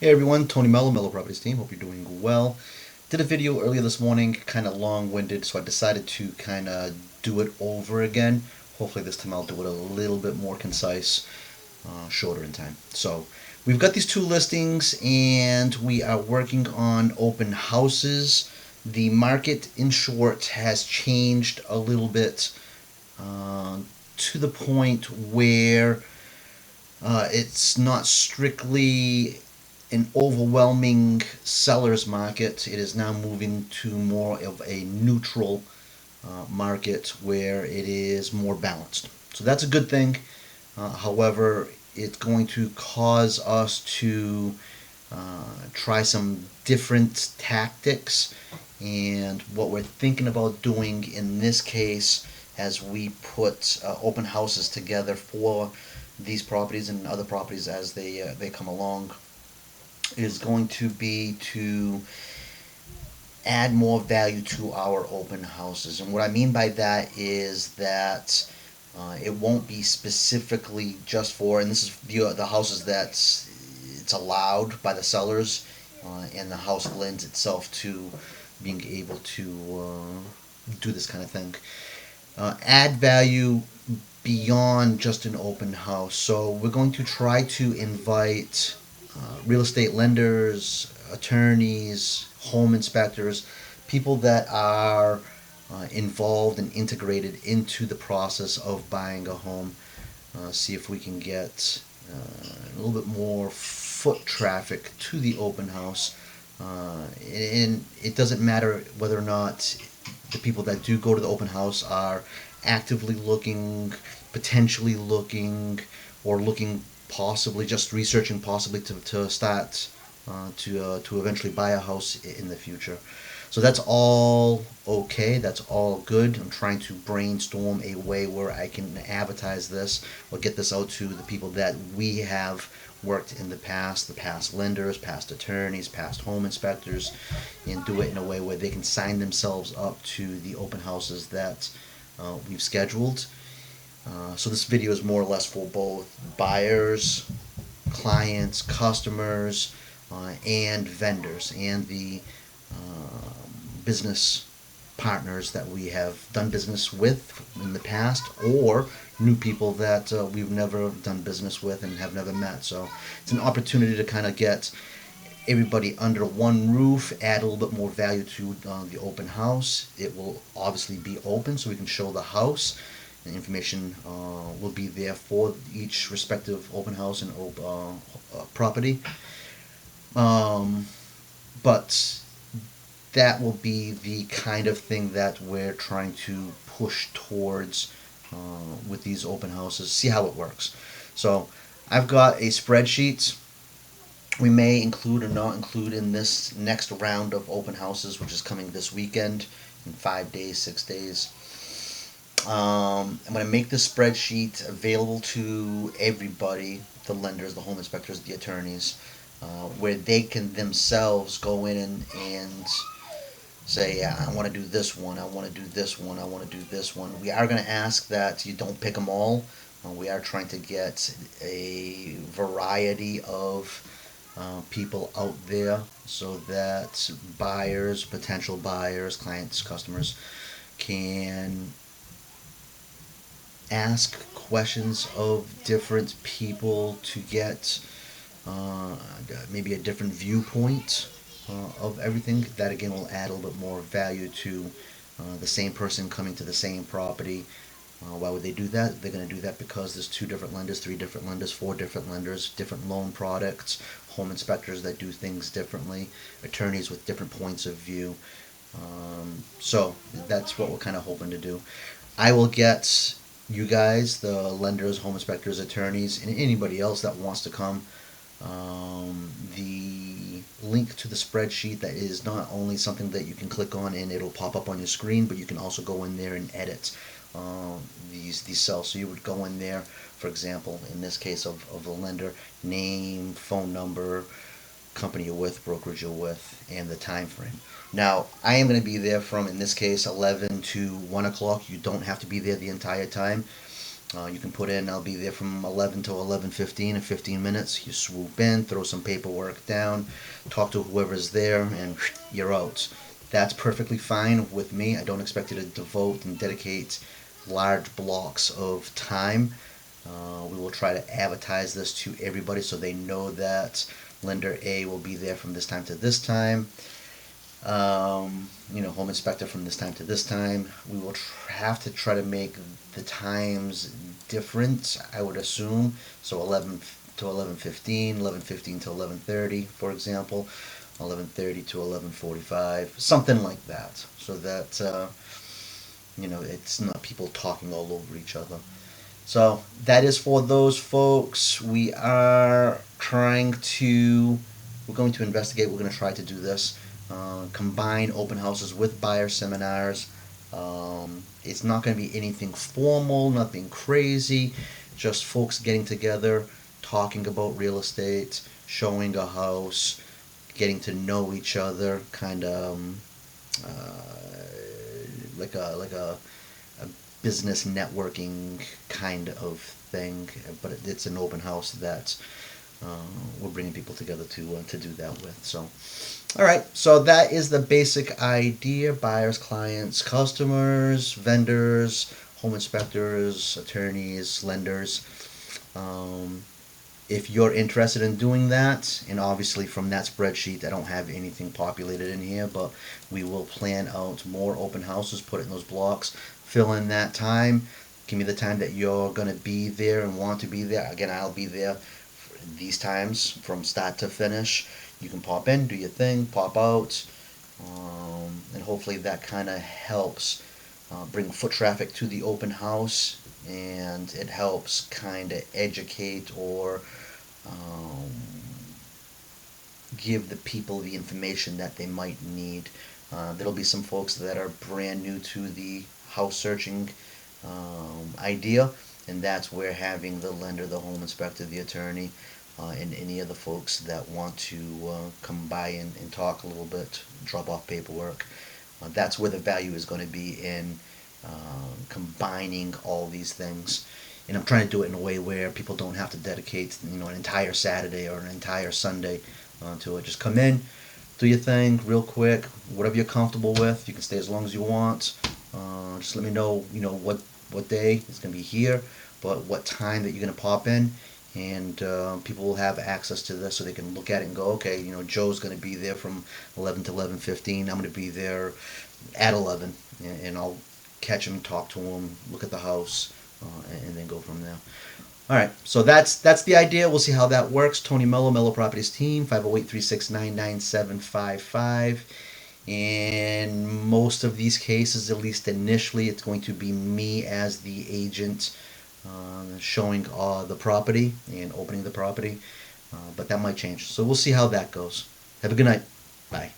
Hey everyone, Tony Mello Properties team. Hope you're doing well. Did a video earlier this morning, kind of long-winded, so I decided to kind of do it over again. Hopefully this time I'll do it a little bit more concise, shorter in time. So we've got these two listings, and we are working on open houses. The market, in short, has changed a little bit uh, to the point where it's not strictly an overwhelming seller's market. It is now moving to more of a neutral market where it is more balanced. So that's a good thing. However, it's going to cause us to try some different tactics. And what we're thinking about doing in this case, as we put open houses together for these properties and other properties as they come along, is going to be to add more value to our open houses. And what I mean by that is that it won't be specifically just for, and this is the houses that it's allowed by the sellers, and the house lends itself to being able to do this kind of thing. Add value beyond just an open house. So we're going to try to invite real estate lenders, attorneys, home inspectors, people that are involved and integrated into the process of buying a home. See if we can get a little bit more foot traffic to the open house. And it doesn't matter whether or not the people that do go to the open house are actively looking, potentially looking, or looking, possibly just researching, possibly to start to eventually buy a house in the future. So that's all okay. That's all good. I'm trying to brainstorm a way where I can advertise this or get this out to the people that we have worked in the past lenders, past attorneys, past home inspectors, and do it in a way where they can sign themselves up to the open houses that we've scheduled. So this video is more or less for both buyers, clients, customers, and vendors, and the business partners that we have done business with in the past, or new people that we've never done business with and have never met. So it's an opportunity to kind of get everybody under one roof, add a little bit more value to the open house. It will obviously be open so we can show the house, and information will be there for each respective open house and property. Um, but that will be the kind of thing that we're trying to push towards with these open houses. See how it works. So I've got a spreadsheet we may include or not include in this next round of open houses, which is coming this weekend in 5 days, 6 days. I'm going to make this spreadsheet available to everybody, the lenders, the home inspectors, the attorneys, where they can themselves go in and say, yeah, I want to do this one, I want to do this one, I want to do this one. We are going to ask that you don't pick them all. We are trying to get a variety of people out there so that buyers, potential buyers, clients, customers can ask questions of different people to get uh, maybe a different viewpoint of everything. That again will add a little bit more value to the same person coming to the same property. Why would they do that? They're going to do that because there's two different lenders, three different lenders, four different lenders, different loan products, home inspectors that do things differently, attorneys with different points of view. So that's what we're kind of hoping to do. I will get you guys, the lenders, home inspectors, attorneys, and anybody else that wants to come, the link to the spreadsheet that is not only something that you can click on and it'll pop up on your screen, but you can also go in there and edit these cells. So you would go in there, for example, in this case of the lender, name, phone number, company you're with, brokerage you're with, and the time frame. Now, I am going to be there from, in this case, 11 to 1 o'clock. You don't have to be there the entire time. You can put in, I'll be there from 11 to 11:15 in 15 minutes. You swoop in, throw some paperwork down, talk to whoever's there, and you're out. That's perfectly fine with me. I don't expect you to devote and dedicate large blocks of time. We will try to advertise this to everybody so they know that lender A will be there from this time to this time. Home inspector from this time to this time. We will have to try to make the times different, I would assume. So 11 to 11:15, 11:15 to 11:30, for example, 11:30 to 11:45, something like that, so that it's not people talking all over each other. So that is for those folks. We're going to investigate. We're going to try to do this. Combine open houses with buyer seminars. It's not going to be anything formal, nothing crazy, just folks getting together, talking about real estate, showing a house, getting to know each other, kind of like a business networking kind of thing. But it's an open house that we're bringing people together to do that with. So, all right. So that is the basic idea: buyers, clients, customers, vendors, home inspectors, attorneys, lenders. Um, if you're interested in doing that, and obviously from that spreadsheet, I don't have anything populated in here, but we will plan out more open houses, put it in those blocks, fill in that time. Give me the time that you're going to be there and want to be there. Again, I'll be there these times from start to finish. You can pop in, do your thing, pop out, and hopefully that kind of helps bring foot traffic to the open house, and it helps kind of educate or um, give the people the information that they might need. There'll be some folks that are brand new to the house searching idea, and that's where having the lender, the home inspector, the attorney, and any of the folks that want to come by and talk a little bit, drop off paperwork. That's where the value is going to be in combining all these things. And I'm trying to do it in a way where people don't have to dedicate, an entire Saturday or an entire Sunday to it. Just come in, do your thing real quick, whatever you're comfortable with. You can stay as long as you want. Just let me know, what day it's going to be here, but what time that you're going to pop in, and people will have access to this so they can look at it and go, okay, Joe's going to be there from 11 to 11:15. I'm going to be there at 11, and I'll catch him, talk to him, look at the house, and then go from there. All right, so that's the idea. We'll see how that works. Tony Mello Properties Team, 508-369-9755. In most of these cases, at least initially, it's going to be me as the agent showing the property and opening the property, but that might change. So we'll see how that goes. Have a good night. Bye.